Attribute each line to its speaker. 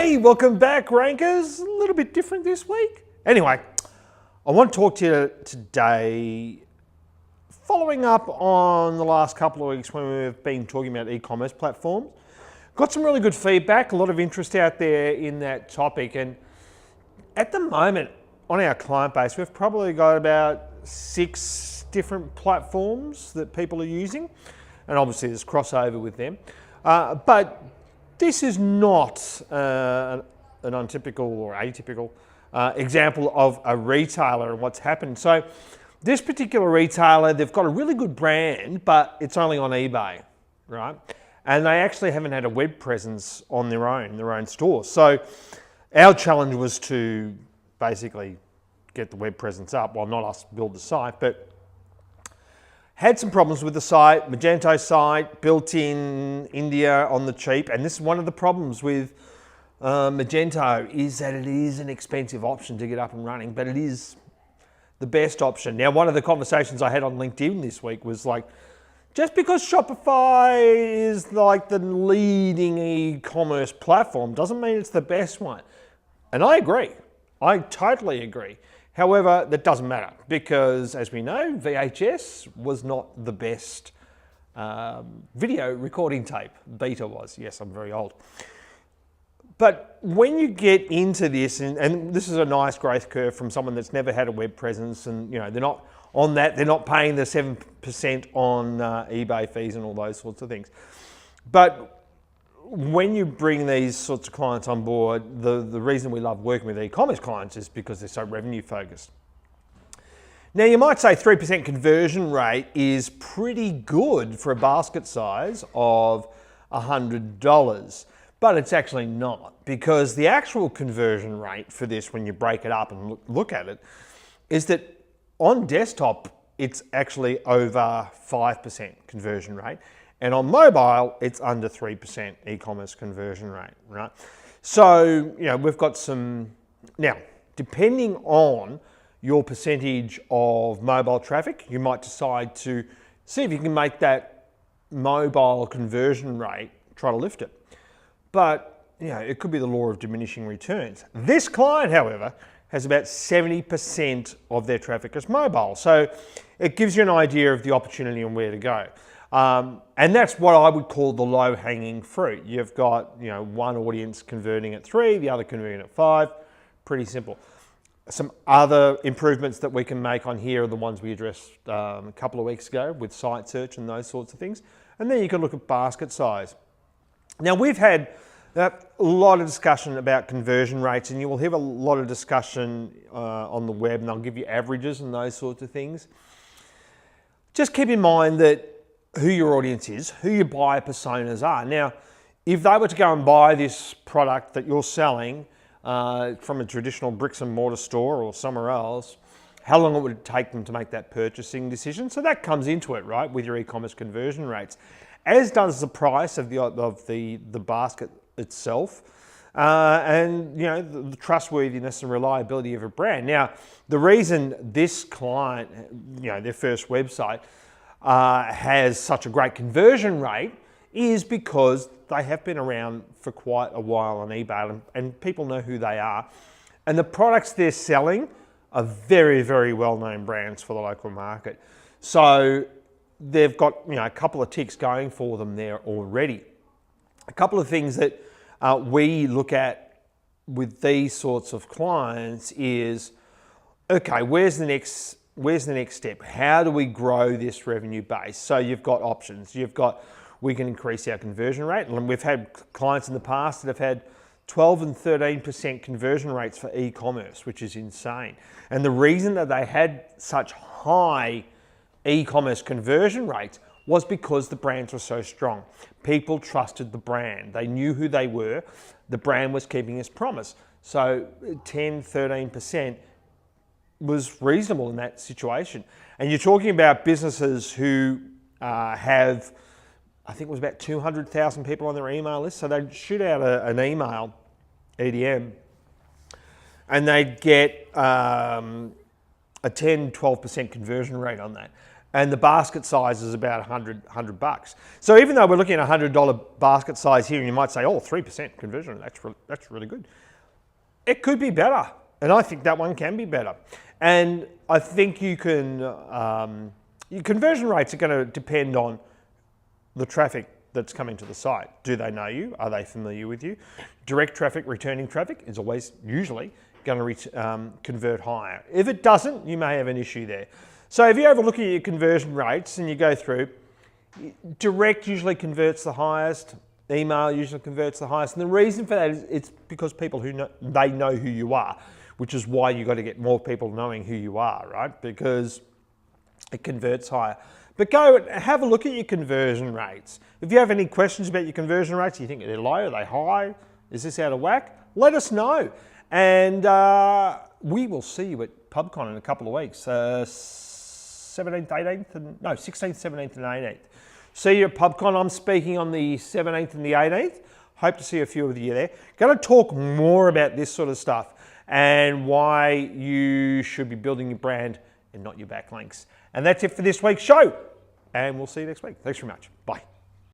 Speaker 1: Hey, welcome back, Rankers. A little bit different this week. Anyway, I want to talk to you today, following up on the last couple of weeks when we've been talking about e-commerce platforms. Got some really good feedback, a lot of interest out there in that topic. And at the moment, on our client base, we've probably got about 6 different platforms that people are using. And obviously there's crossover with them. But this is not an untypical or atypical example of a retailer and what's happened. So this particular retailer, they've got a really good brand, but it's only on eBay, right? And they actually haven't had a web presence on their own store. So our challenge was to basically get the web presence up. Well, not us build the site, but had some problems with the site, Magento site, built in India on the cheap. And this is one of the problems with Magento, is that it is an expensive option to get up and running, but it is the best option. Now, one of the conversations I had on LinkedIn this week was like, just because Shopify is like the leading e-commerce platform doesn't mean it's the best one. And I agree. I totally agree. However, that doesn't matter because, as we know, VHS was not the best video recording tape. Beta was. Yes, I'm very old. But when you get into this, and this is a nice growth curve from someone that's never had a web presence, and you know they're not on that, they're not paying the 7% on eBay fees and all those sorts of things. But when you bring these sorts of clients on board, the reason we love working with e-commerce clients is because they're so revenue focused. Now you might say 3% conversion rate is pretty good for a basket size of $100, but it's actually not, because the actual conversion rate for this, when you break it up and look at it, is that on desktop, it's actually over 5% conversion rate. And on mobile, it's under 3% e-commerce conversion rate, right? So, you know, we've got some, now, depending on your percentage of mobile traffic, you might decide to see if you can make that mobile conversion rate, try to lift it. But, you know, it could be the law of diminishing returns. This client, however, has about 70% of their traffic as mobile. So it gives you an idea of the opportunity and where to go. And that's what I would call the low-hanging fruit. You've got, you know, one audience converting at 3, the other converting at 5. Pretty simple. Some other improvements that we can make on here are the ones we addressed a couple of weeks ago with site search and those sorts of things. And then you can look at basket size. Now, we've had a lot of discussion about conversion rates, and you will have a lot of discussion on the web, and they'll give you averages and those sorts of things. Just keep in mind that who your audience is, who your buyer personas are. Now, if they were to go and buy this product that you're selling from a traditional bricks and mortar store or somewhere else, how long it would take them to make that purchasing decision? So that comes into it, right, with your e-commerce conversion rates, as does the price of the basket itself, and you know the trustworthiness and reliability of a brand. Now, the reason this client, you know, their first website has such a great conversion rate is because they have been around for quite a while on eBay, and people know who they are. And the products they're selling are very, very well-known brands for the local market. So they've got, you know, a couple of ticks going for them there already. A couple of things that we look at with these sorts of clients is, okay, where's the next step? How do we grow this revenue base? So you've got options. You've got, we can increase our conversion rate. And we've had clients in the past that have had 12 and 13% conversion rates for e-commerce, which is insane. And the reason that they had such high e-commerce conversion rates was because the brands were so strong. People trusted the brand. They knew who they were. The brand was keeping its promise. So 10, 13% was reasonable in that situation. And you're talking about businesses who have, I think it was about 200,000 people on their email list. So they'd shoot out an email, EDM, and they'd get a 10, 12% conversion rate on that. and the basket size is about 100 bucks. So even though we're looking at $100 basket size here, and you might say, oh, 3% conversion, that's really good. It could be better, and I think that one can be better. And I think you can, your conversion rates are going to depend on the traffic that's coming to the site. Do they know you? Are they familiar with you? Direct traffic, returning traffic is always usually going to convert higher. If it doesn't, you may have an issue there. So if you have a look at your conversion rates and you go through, direct usually converts the highest, email usually converts the highest, and the reason for that is it's because people they know who you are, which is why you've got to get more people knowing who you are, right? Because it converts higher. But go and have a look at your conversion rates. If you have any questions about your conversion rates, you think are they low, are they high, is this out of whack? Let us know. And we will see you at PubCon in a couple of weeks, 16th, 17th and 18th. See you at PubCon. I'm speaking on the 17th and the 18th. Hope to see a few of you there. Going to talk more about this sort of stuff and why you should be building your brand and not your backlinks. And that's it for this week's show. And we'll see you next week. Thanks very much. Bye.